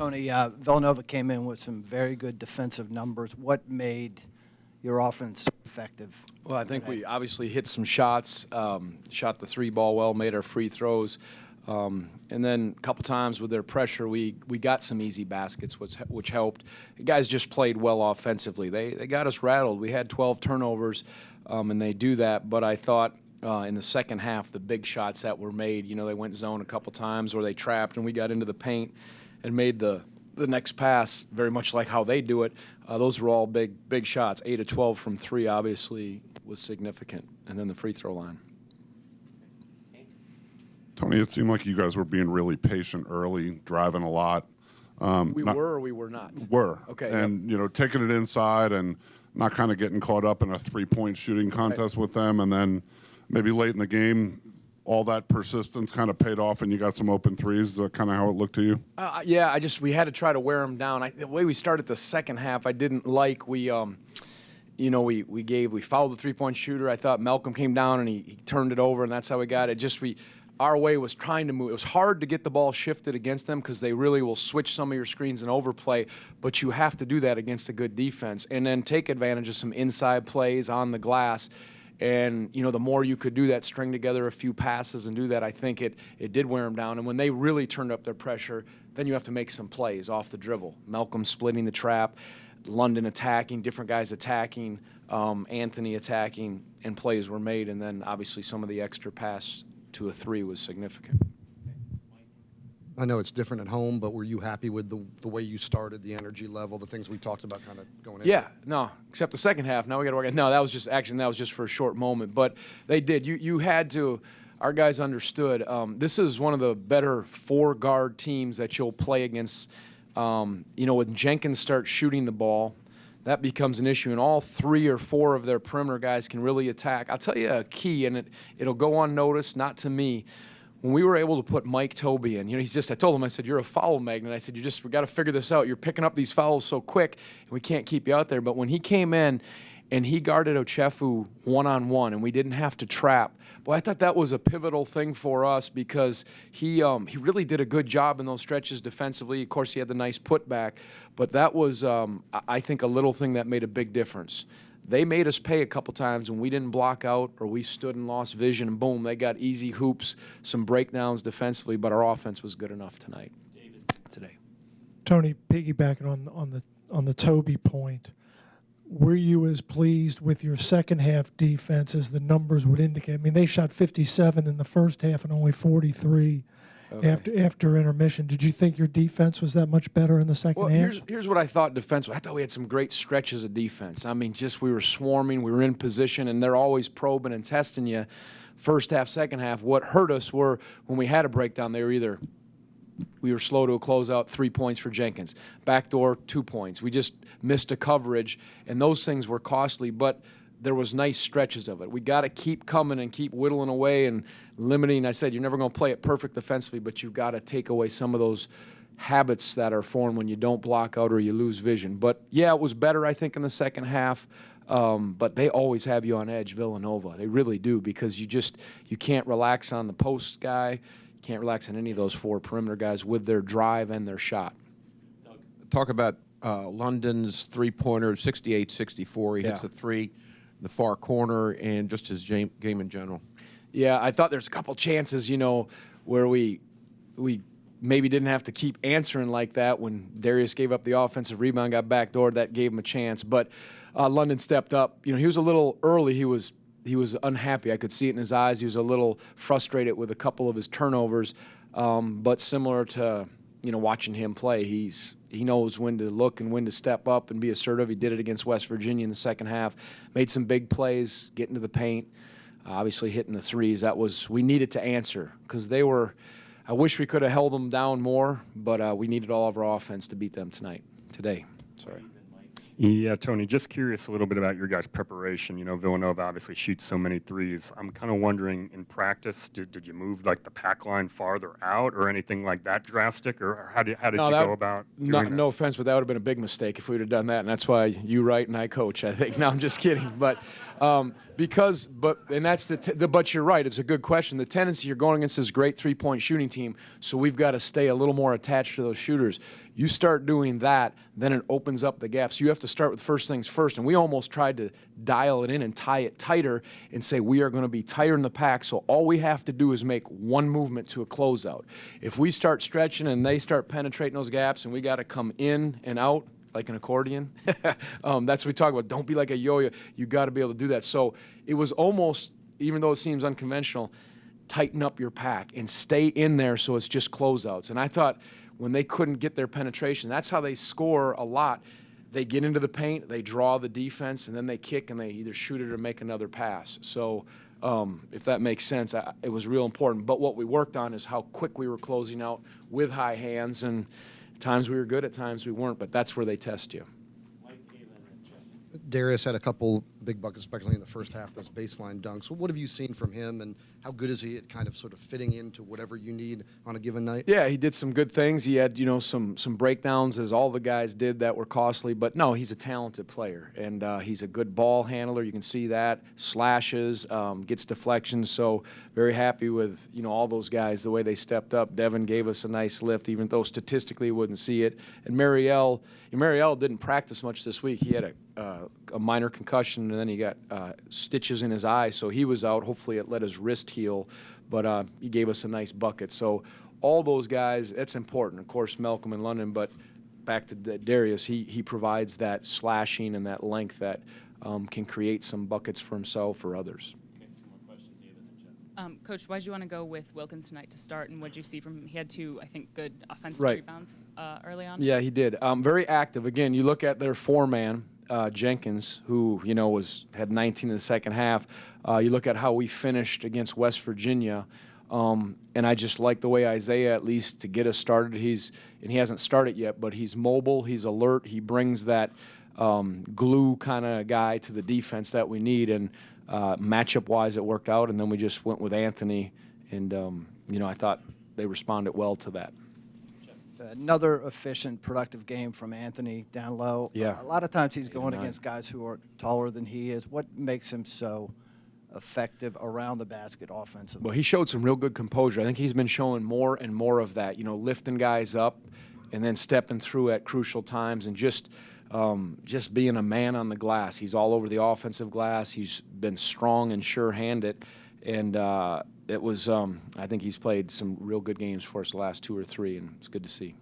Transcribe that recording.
Tony, Villanova came in with some very good defensive numbers. What made your offense so effective? Well, I think we obviously hit some shots, shot the three ball well, made our free throws. And then a couple times with their pressure, we got some easy baskets, which helped. The guys just played well offensively. They got us rattled. We had 12 turnovers, and they do that. But I thought in the second half, the big shots that were made, they went zone a couple times or they trapped, and we got into the paint and made the next pass very much like how they do it. Those were all big shots. 8 of 12 from 3 obviously was significant. And then the free throw line. Tony, it seemed like you guys were being really patient early, driving a lot. We were or we were not? Were. Okay. And, taking it inside and not kind of getting caught up in a three-point shooting contest with them. And then maybe late in the game, all that persistence kind of paid off and you got some open threes. Is that kind of how it looked to you? Yeah, we had to try to wear them down. The way we started the second half, I didn't like. We fouled the three-point shooter. I thought Malcolm came down and he turned it over, and that's how we got it. Our way was trying to move. It was hard to get the ball shifted against them because they really will switch some of your screens and overplay, but you have to do that against a good defense and then take advantage of some inside plays on the glass. And, the more you could do that, string together a few passes and do that, I think it did wear them down. And when they really turned up their pressure, then you have to make some plays off the dribble. Malcolm splitting the trap, London attacking, different guys attacking, Anthony attacking, and plays were made. And then, obviously, some of the extra pass to a 3 was significant. I know it's different at home, but were you happy with the way you started, the energy level, the things we talked about kind of going in? Yeah, no, except the second half. Now we got to work on. No, that was just for a short moment. But they did. You had to. Our guys understood. This is one of the better 4-guard teams that you'll play against. When Jenkins starts shooting the ball, that becomes an issue, and all 3 or 4 of their perimeter guys can really attack. I'll tell you a key, and it'll go unnoticed, not to me. When we were able to put Mike Tobey in, I told him, I said, you're a foul magnet. I said, we got to figure this out. You're picking up these fouls so quick, and we can't keep you out there. But when he came in and he guarded Ochefu one-on-one, and we didn't have to trap, boy, I thought that was a pivotal thing for us because he really did a good job in those stretches defensively. Of course, he had the nice putback, but that was, I think, a little thing that made a big difference. They made us pay a couple times when we didn't block out or we stood and lost vision, and boom, they got easy hoops, some breakdowns defensively, but our offense was good enough today. Tony, piggybacking on the Tobey point, were you as pleased with your second half defense as the numbers would indicate? I mean, they shot 57 in the first half and only 43 after intermission. Did you think your defense was that much better in the second half? Here's what I thought defensively. I thought we had some great stretches of defense. I mean, we were swarming, we were in position, and they're always probing and testing you. First half, second half. What hurt us were when we had a breakdown, we were slow to a closeout, 3 points for Jenkins. Backdoor, 2 points. We just missed a coverage, and those things were costly, but there was nice stretches of it. We got to keep coming and keep whittling away and limiting. I said, you're never going to play it perfect defensively, but you've got to take away some of those habits that are formed when you don't block out or you lose vision. But, yeah, it was better, I think, in the second half. But they always have you on edge, Villanova. They really do, because you can't relax on the post guy. You can't relax on any of those 4 perimeter guys with their drive and their shot. Talk about London's three-pointer, 68-64. He hits a 3 in the far corner, and just his game in general. Yeah, I thought there's a couple chances, where we maybe didn't have to keep answering like that when Darius gave up the offensive rebound, got backdoored. That gave him a chance. But London stepped up. He was a little early. He was unhappy. I could see it in his eyes. He was a little frustrated with a couple of his turnovers. But similar to watching him play, he knows when to look and when to step up and be assertive. He did it against West Virginia in the second half. Made some big plays, getting to the paint, obviously hitting the threes. We needed to answer because they were. I wish we could have held them down more, but we needed all of our offense to beat them today. Sorry. Yeah, Tony, just curious a little bit about your guys' preparation. Villanova obviously shoots so many threes. I'm kind of wondering, in practice, did you move like the pack line farther out or anything like that drastic, or how did you go about doing that? No offense, but that would have been a big mistake if we would have done that, and that's why you write and I coach, I think. No, I'm just kidding. But but you're right, it's a good question. The tendency, you're going against this great three-point shooting team, so we've got to stay a little more attached to those shooters. You start doing that, then it opens up the gaps. So you have to start with first things first. And we almost tried to dial it in and tie it tighter and say we are going to be tighter in the pack, so all we have to do is make one movement to a closeout. If we start stretching and they start penetrating those gaps and we got to come in and out like an accordion, that's what we talk about. Don't be like a yo-yo. You got to be able to do that. So it was almost, even though it seems unconventional, tighten up your pack and stay in there so it's just closeouts. And I thought when they couldn't get their penetration, that's how they score a lot. They get into the paint, they draw the defense, and then they kick and they either shoot it or make another pass. So if that makes sense, it was real important. But what we worked on is how quick we were closing out with high hands, and at times we were good, at times we weren't, but that's where they test you. Darius had a couple big buckets, especially in the first half, those baseline dunks. What have you seen from him, and how good is he at kind of sort of fitting into whatever you need on a given night? Yeah, he did some good things. He had, some breakdowns, as all the guys did, that were costly. But no, he's a talented player, and he's a good ball handler. You can see that. Slashes, gets deflections. So very happy with, all those guys, the way they stepped up. Devin gave us a nice lift, even though statistically you wouldn't see it. And Mariel didn't practice much this week. He had a minor concussion, and then he got stitches in his eye, so he was out. Hopefully it let his wrist heal, but he gave us a nice bucket. So all those guys, that's important. Of course, Malcolm and London, but back to Darius, he provides that slashing and that length that can create some buckets for himself or others. Coach, why did you want to go with Wilkins tonight to start, and what did you see from him? He had 2, I think, good offensive rebounds early on. Yeah, he did. Very active. Again, you look at their 4-man, Jenkins, who, had 19 in the second half. You look at how we finished against West Virginia, and I just like the way Isaiah, at least to get us started, he hasn't started yet, but he's mobile, he's alert, he brings that glue kind of guy to the defense that we need, and matchup-wise it worked out, and then we just went with Anthony, and, I thought they responded well to that. Another efficient, productive game from Anthony down low. Yeah. A lot of times he's going against guys who are taller than he is. What makes him so effective around the basket offensively? Well, he showed some real good composure. I think he's been showing more and more of that, lifting guys up and then stepping through at crucial times and just being a man on the glass. He's all over the offensive glass. He's been strong and sure-handed. And it was, I think he's played some real good games for us the last 2 or 3, and it's good to see.